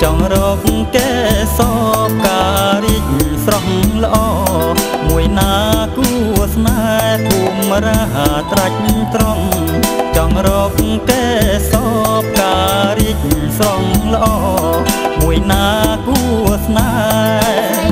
ចង់រកកែសបការរីកស្រស់ល្អមួយណាគួស្នេហ៍ភូមិរាត្រាច់ត្រង់ចង់រកកែសបការរីកស្រស់ល្អមួយណាគួស្នេហ៍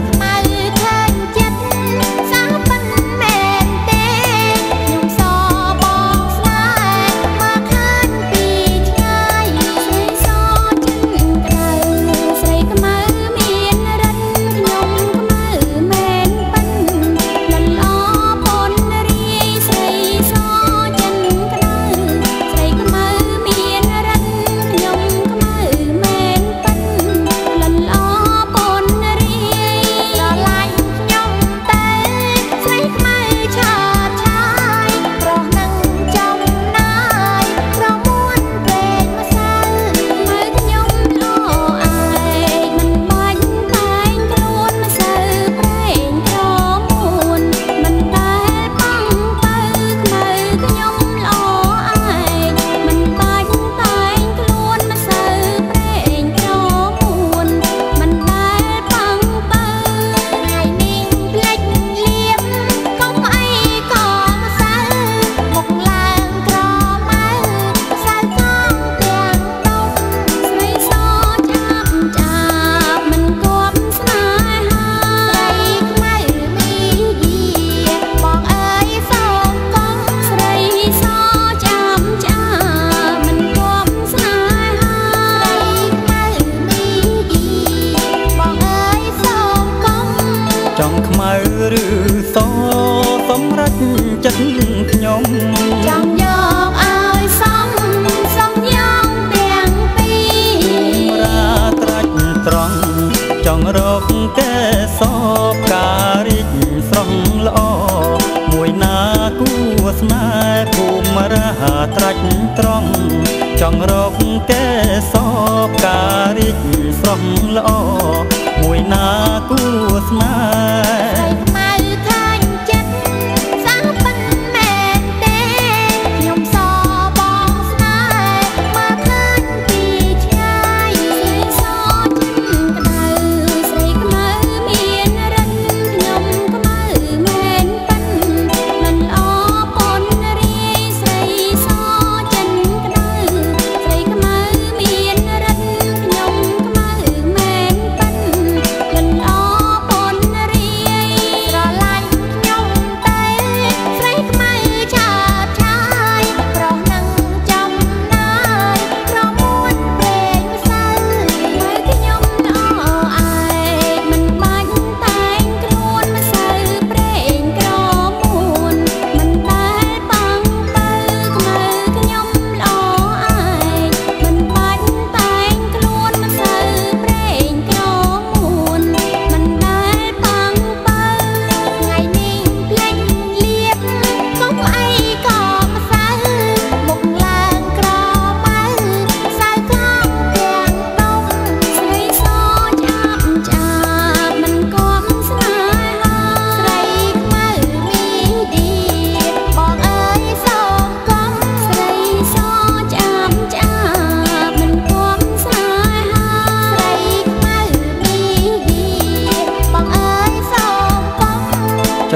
ចង់ខ្មៅឬសសម្រេចចិត្តខ្ញុំចង់យកឲ្យសំយ៉ាងទាំងពីររាត្រាច់ត្រង់ចង់រកកែសបការរីកស្រស់ល្អមួយណាគួស្នេហ៍ភូមិរាត្រាច់ត្រង់ចង់រកកែសបការរីកស្រស់ល្អមួយណាគួស្នេហ៍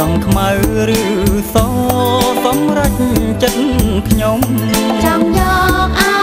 ចង់ខ្មៅឬសសម្រេចចិត្តខ្ញុំចង់យក